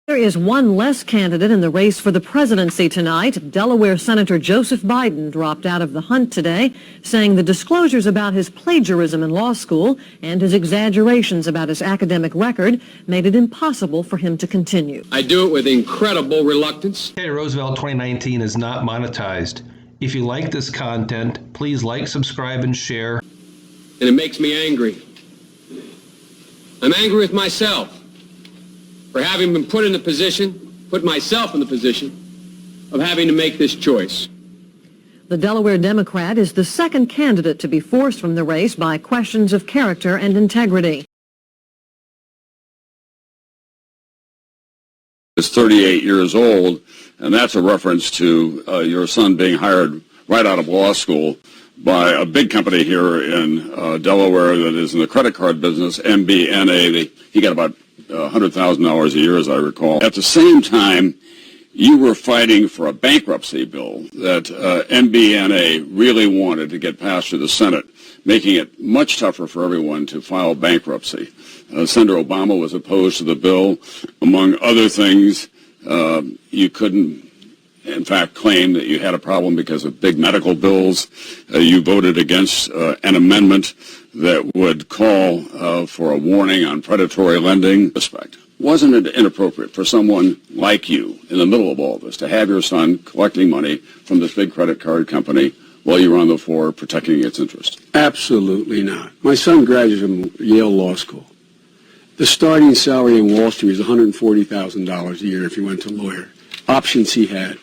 There is one less candidate in the race for the presidency tonight. Delaware Senator Joseph Biden dropped out of the hunt today, saying the disclosures about his plagiarism in law school and his exaggerations about his academic record made it impossible for him to continue. I do it with incredible reluctance. Hey, Roosevelt 2019 is not monetized. If you like this content, please like, subscribe, and share. And it makes me angry. I'm angry with myself for having been put myself in the position of having to make this choice. The Delaware Democrat is the second candidate to be forced from the race by questions of character and integrity. Is 38 years old, and that's a reference to your son being hired right out of law school by a big company here in Delaware that is in the credit card business, MBNA. He got about $100,000 a year, as I recall. At the same time, you were fighting for a bankruptcy bill that MBNA really wanted to get passed through the Senate, making it much tougher for everyone to file bankruptcy. Senator Obama was opposed to the bill. Among other things, you couldn't, in fact, claim that you had a problem because of big medical bills. You voted against an amendment that would call for a warning on predatory lending. Wasn't it inappropriate for someone like you in the middle of all this to have your son collecting money from this big credit card company while you were on the floor protecting its interest? Absolutely not. My son graduated from Yale Law School. The starting salary in Wall Street is $140,000 a year if he went to lawyer. Options he had.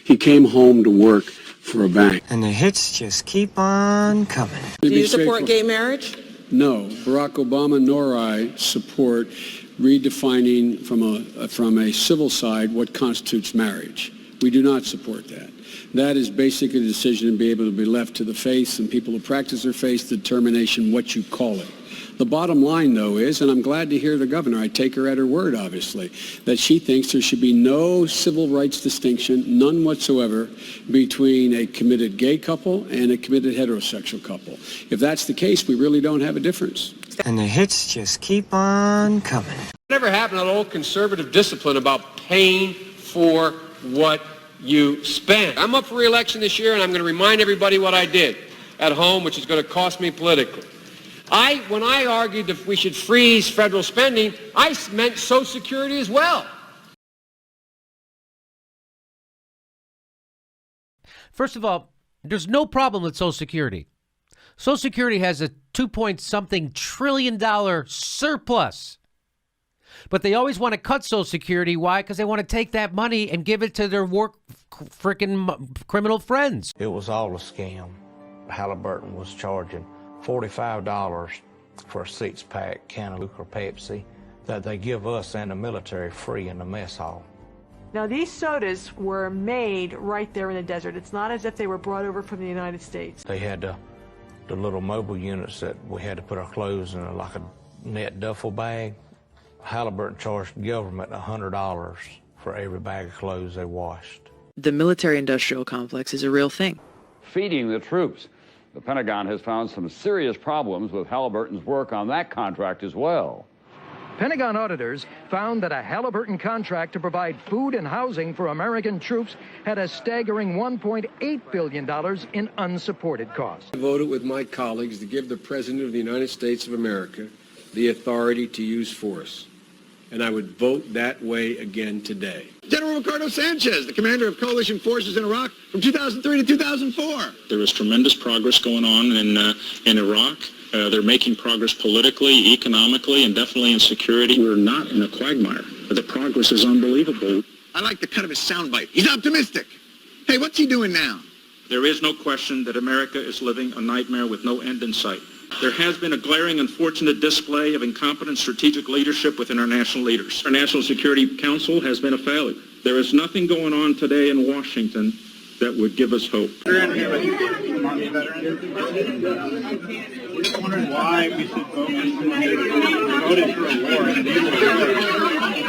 He came home to work for a bank. And the hits just keep on coming. Do you support gay marriage? No. Barack Obama nor I support redefining from a civil side what constitutes marriage. We do not support that. That is basically a decision to be able to be left to the faith and people who practice their faith determination what you call it. The bottom line, though, is, and I'm glad to hear the governor, I take her at her word, obviously, that she thinks there should be no civil rights distinction, none whatsoever, between a committed gay couple and a committed heterosexual couple. If that's the case, we really don't have a difference. And the hits just keep on coming. Whatever happened to that old conservative discipline about paying for what you spend? I'm up for re-election this year, and I'm going to remind everybody what I did at home, which is going to cost me politically. When I argued that we should freeze federal spending, I meant Social Security as well. First of all, there's no problem with Social Security. Social Security has a $2-point-something trillion surplus. But they always want to cut Social Security. Why? Because they want to take that money and give it to their freaking criminal friends. It was all a scam. Halliburton was charging $45 for a six-pack can of Coke or Pepsi that they give us and the military free in the mess hall. Now, these sodas were made right there in the desert. It's not as if they were brought over from the United States. They had the little mobile units that we had to put our clothes in, like a net duffel bag. Halliburton charged the government $100 for every bag of clothes they washed. The military-industrial complex is a real thing. Feeding the troops. The Pentagon has found some serious problems with Halliburton's work on that contract as well. Pentagon auditors found that a Halliburton contract to provide food and housing for American troops had a staggering $1.8 billion in unsupported costs. I voted with my colleagues to give the President of the United States of America the authority to use force. And I would vote that way again today. General Ricardo Sanchez, the commander of coalition forces in Iraq from 2003 to 2004. There was tremendous progress going on in Iraq. They're making progress politically, economically, and definitely in security. We're not in a quagmire. The progress is unbelievable. I like the cut of his soundbite. He's optimistic. Hey, what's he doing now? There is no question that America is living a nightmare with no end in sight. There has been a glaring, unfortunate display of incompetent strategic leadership within our national leaders. Our National Security Council has been a failure. There is nothing going on today in Washington that would give us hope. We're just wondering why we should voted for a war and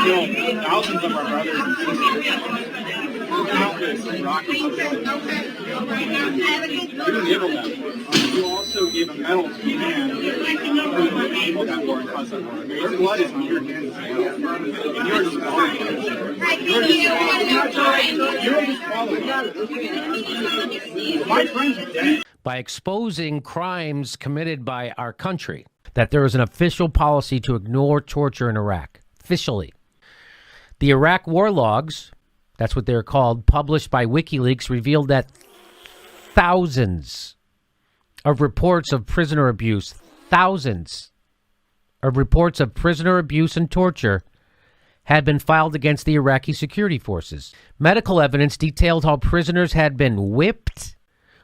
kill thousands of our brothers and sisters. Countless Iraqis. You also gave a medal to a man who enabled that war and caused that war. Your blood is on your hands. And you're disqualified. My friends are dead. By exposing crimes committed by our country, that there is an official policy to ignore torture in Iraq. Officially. The Iraq war logs, that's what they're called, published by WikiLeaks, revealed that thousands of reports of prisoner abuse, thousands of reports of prisoner abuse and torture had been filed against the Iraqi security forces. Medical evidence detailed how prisoners had been whipped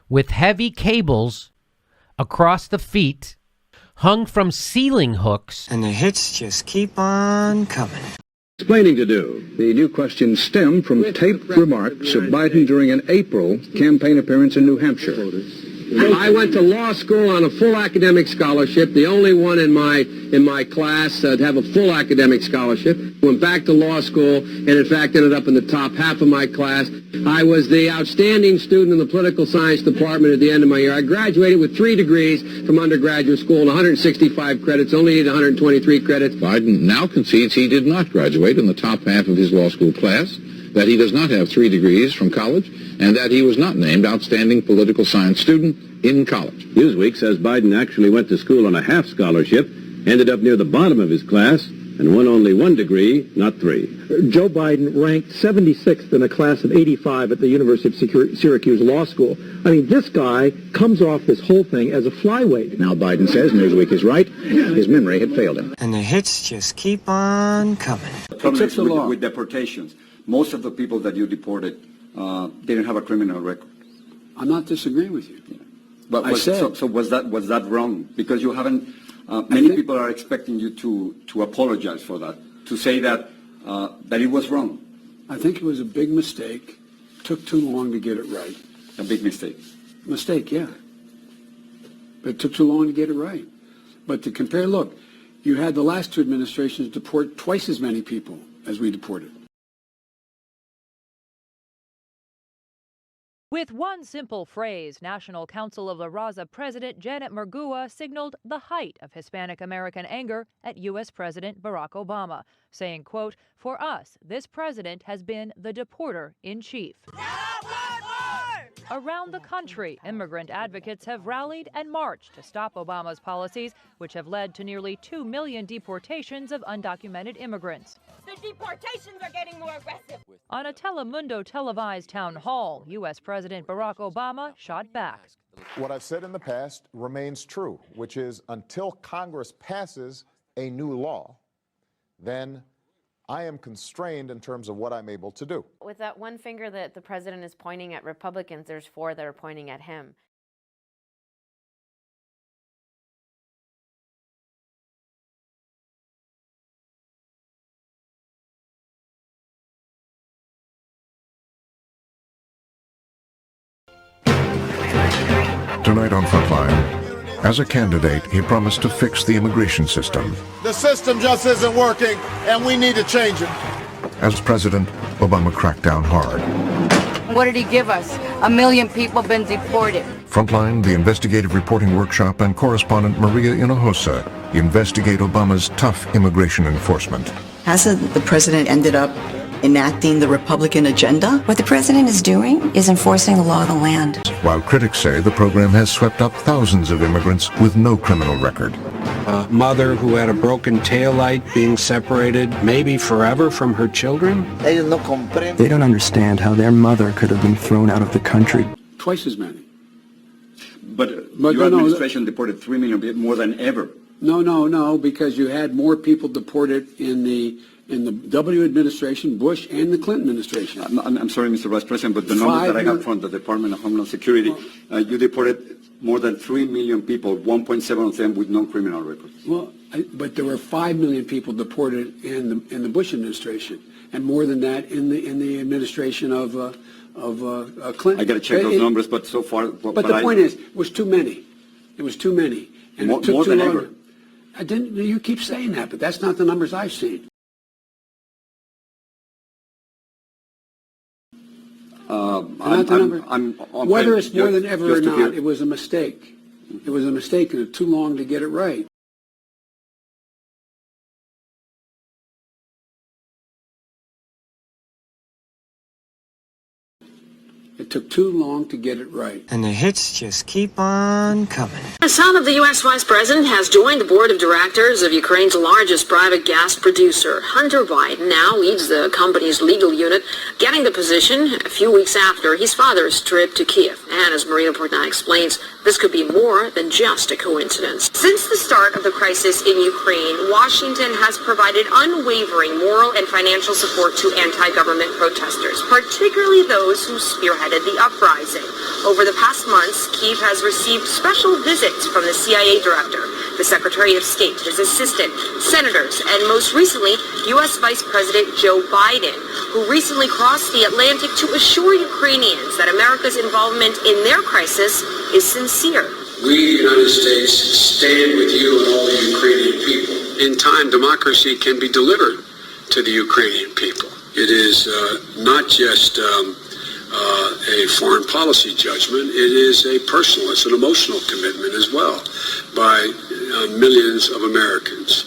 with heavy cables across the feet, hung from ceiling hooks. And the hits just keep on coming. Explaining to do. The new questions stem from taped remarks of Biden during an April campaign appearance in New Hampshire. I went to law school on a full academic scholarship, the only one in my class to have a full academic scholarship. Went back to law school and in fact ended up in the top half of my class. I was the outstanding student in the political science department at the end of my year. I graduated with 3 degrees from undergraduate school and 165 credits, only needed 123 credits. Biden now concedes he did not graduate in the top half of his law school class, that he does not have 3 degrees from college, and that he was not named outstanding political science student in college. Newsweek says Biden actually went to school on a half scholarship, ended up near the bottom of his class, and won only 1 degree, not 3. Joe Biden ranked 76th in a class of 85 at the University of Syracuse Law School. I mean, this guy comes off this whole thing as a flyweight. Now Biden says Newsweek is right. His memory had failed him. And the hits just keep on coming. The problem is with deportations. Most of the people that you deported didn't have a criminal record. I'm not disagreeing with you. Yeah. But so was that wrong? Because you haven't. Many people are expecting you to apologize for that, to say that it was wrong. I think it was a big mistake. Took too long to get it right. A big mistake. Mistake, yeah. But it took too long to get it right. But to compare, look, you had the last 2 administrations deport twice as many people as we deported. With one simple phrase, National Council of La Raza President Janet Murguia signaled the height of Hispanic American anger at U.S. President Barack Obama, saying, quote, "For us, this president has been the deporter-in-chief." Around the country, immigrant advocates have rallied and marched to stop Obama's policies, which have led to nearly 2 million deportations of undocumented immigrants. The deportations are getting more aggressive. On a Telemundo televised town hall, U.S. President Barack Obama shot back. What I've said in the past remains true, which is until Congress passes a new law, then I am constrained in terms of what I'm able to do. With that one finger that the president is pointing at Republicans, there's 4 that are pointing at him. Tonight on Frontline, as a candidate, he promised to fix the immigration system. The system just isn't working, and we need to change it. As president, Obama cracked down hard. What did he give us? 1 million people been deported. Frontline, the investigative reporting workshop, and correspondent Maria Hinojosa investigate Obama's tough immigration enforcement. Hasn't the president ended up enacting the Republican agenda? What the president is doing is enforcing the law of the land. While critics say the program has swept up thousands of immigrants with no criminal record. A mother who had a broken taillight being separated, maybe forever, from her children? They don't understand how their mother could have been thrown out of the country. Twice as many. But your administration deported 3 million, more than ever. No, because you had more people deported in the W administration, Bush, and the Clinton administration. I'm sorry, Mr. Vice President, but the numbers that I have from the Department of Homeland Security, you deported more than 3 million people, 1.7 of them with no criminal records. Well, but there were 5 million people deported in the Bush administration, and more than that in the administration of Clinton. I got to check those numbers, but so far. But the point is, it was too many. It was too many, and it took more too than long. ever. I didn't. You keep saying that, but that's not the numbers I've seen. Whether it's more than ever or not, it was a mistake. It was a mistake, and it took too long to get it right. It took too long to get it right. And the hits just keep on coming. The son of the U.S. Vice President has joined the board of directors of Ukraine's largest private gas producer. Hunter Biden now leads the company's legal unit, getting the position a few weeks after his father's trip to Kiev. And as Marina Portnoy explains, this could be more than just a coincidence. Since the start of the crisis in Ukraine, Washington has provided unwavering moral and financial support to anti-government protesters, particularly those who spearheaded the uprising. Over the past months, Kyiv has received special visits from the CIA director, the Secretary of State, his assistant, senators, and most recently, U.S. Vice President Joe Biden, who recently crossed the Atlantic to assure Ukrainians that America's involvement in their crisis is sincere. We, the United States, stand with you and all the Ukrainian people. In time, democracy can be delivered to the Ukrainian people. It is not just a foreign policy judgment. It is a personal, it's an emotional commitment as well by millions of Americans.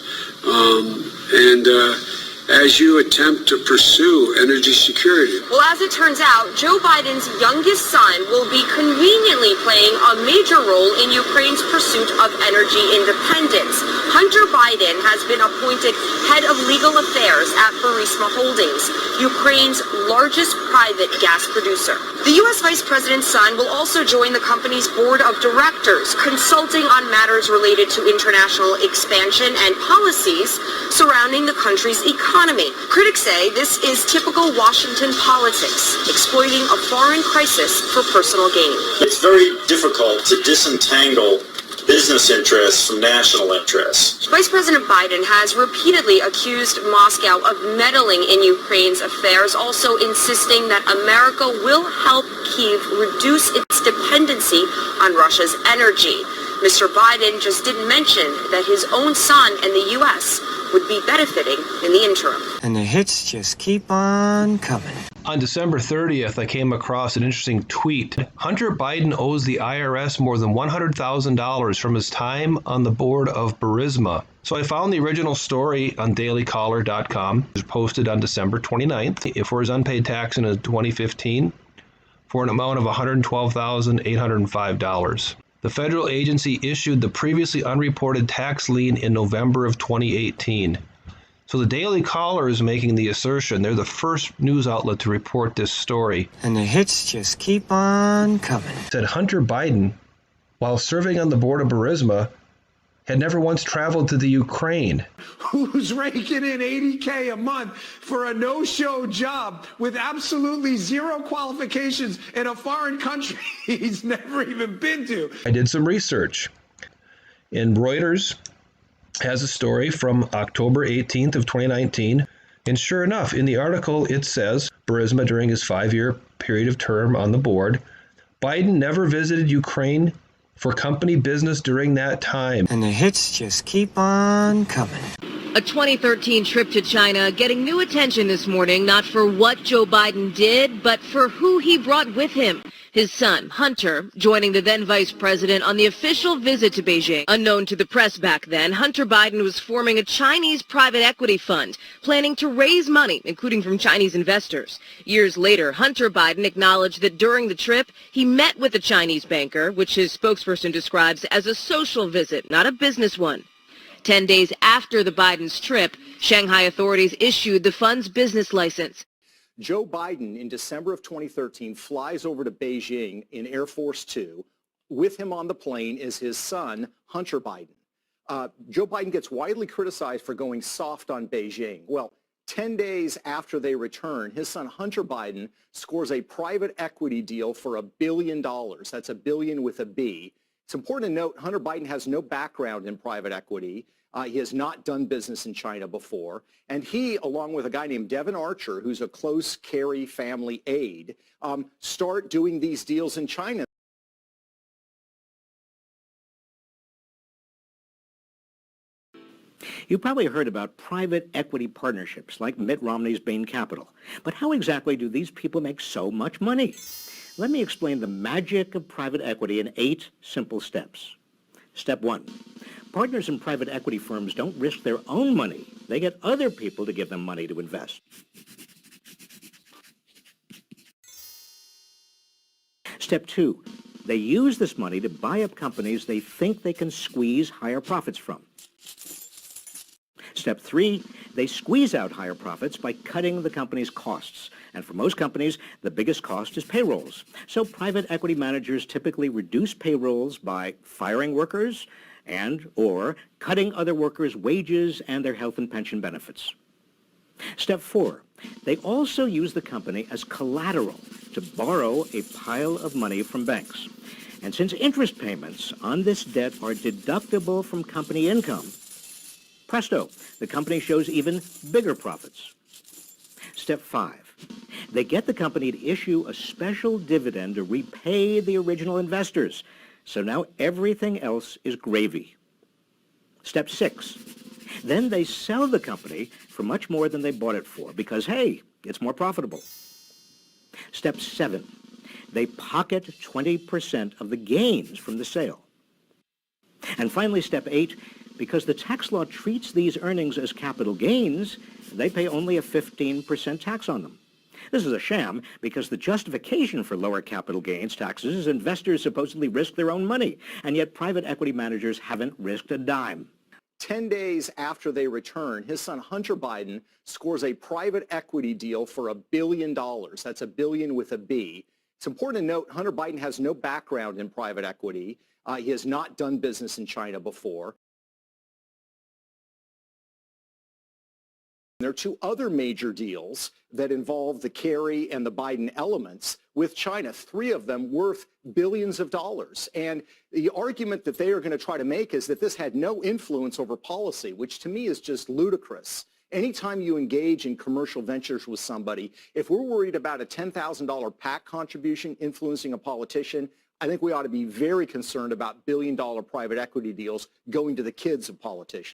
As you attempt to pursue energy security. Well, as it turns out, Joe Biden's youngest son will be conveniently playing a major role in Ukraine's pursuit of energy independence. Hunter Biden has been appointed head of legal affairs at Burisma Holdings, Ukraine's largest private gas producer. The U.S. Vice President's son will also join the company's board of directors, consulting on matters related to international expansion and policies surrounding the country's economy. Critics say this is typical Washington politics, exploiting a foreign crisis for personal gain. It's very difficult to disentangle business interests from national interests. Vice President Biden has repeatedly accused Moscow of meddling in Ukraine's affairs, also insisting that America will help Kyiv reduce its dependency on Russia's energy. Mr. Biden just didn't mention that his own son and the U.S. would be benefiting in the interim. And the hits just keep on coming. On December 30th, I came across an interesting tweet. Hunter Biden owes the IRS more than $100,000 from his time on the board of Burisma. So I found the original story on dailycaller.com. It was posted on December 29th for his unpaid tax in 2015 for an amount of $112,805. The federal agency issued the previously unreported tax lien in November of 2018. So the Daily Caller is making the assertion they're the first news outlet to report this story. And the hits just keep on coming. Said Hunter Biden, while serving on the board of Burisma, had never once traveled to the Ukraine. Who's raking in $80K a month for a no-show job with absolutely zero qualifications in a foreign country he's never even been to. I did some research, and Reuters has a story from October 18th of 2019, and sure enough, in the article it says, Burisma during his 5-year period of term on the board, Biden never visited Ukraine for company business during that time. And the hits just keep on coming. A 2013 trip to China getting new attention this morning, not for what Joe Biden did, but for who he brought with him. His son, Hunter, joining the then vice president on the official visit to Beijing. Unknown to the press back then, Hunter Biden was forming a Chinese private equity fund, planning to raise money, including from Chinese investors. Years later, Hunter Biden acknowledged that during the trip, he met with a Chinese banker, which his spokesperson describes as a social visit, not a business one. 10 days after the Biden's trip, Shanghai authorities issued the fund's business license. Joe Biden, in December of 2013, flies over to Beijing in Air Force Two. With him on the plane is his son, Hunter Biden. Joe Biden gets widely criticized for going soft on Beijing. Well, 10 days after they return, his son, Hunter Biden, scores a private equity deal for $1 billion. That's $1 billion with a B. It's important to note Hunter Biden has no background in private equity. He has not done business in China before. And he, along with a guy named Devin Archer, who's a close Kerry family aide, start doing these deals in China. You probably heard about private equity partnerships like Mitt Romney's Bain Capital. But how exactly do these people make so much money? Let me explain the magic of private equity in 8 simple steps. Step 1. Partners in private equity firms don't risk their own money. They get other people to give them money to invest. Step 2. They use this money to buy up companies they think they can squeeze higher profits from. Step 3, they squeeze out higher profits by cutting the company's costs. And for most companies, the biggest cost is payrolls. So private equity managers typically reduce payrolls by firing workers or cutting other workers' wages and their health and pension benefits. Step 4, they also use the company as collateral to borrow a pile of money from banks. And since interest payments on this debt are deductible from company income, presto, the company shows even bigger profits. Step 5, they get the company to issue a special dividend to repay the original investors. So now everything else is gravy. Step 6, then they sell the company for much more than they bought it for because, hey, it's more profitable. Step 7, they pocket 20% of the gains from the sale. And finally, Step 8, because the tax law treats these earnings as capital gains, they pay only a 15% tax on them. This is a sham because the justification for lower capital gains taxes is investors supposedly risk their own money, and yet private equity managers haven't risked a dime. 10 days after they return, his son Hunter Biden scores a private equity deal for $1 billion. That's $1 billion with a B. It's important to note Hunter Biden has no background in private equity. He has not done business in China before. There are 2 other major deals that involve the Kerry and the Biden elements with China, 3 of them worth billions of dollars. And the argument that they are going to try to make is that this had no influence over policy, which to me is just ludicrous. Anytime you engage in commercial ventures with somebody, if we're worried about a $10,000 PAC contribution influencing a politician, I think we ought to be very concerned about billion-dollar private equity deals going to the kids of politicians.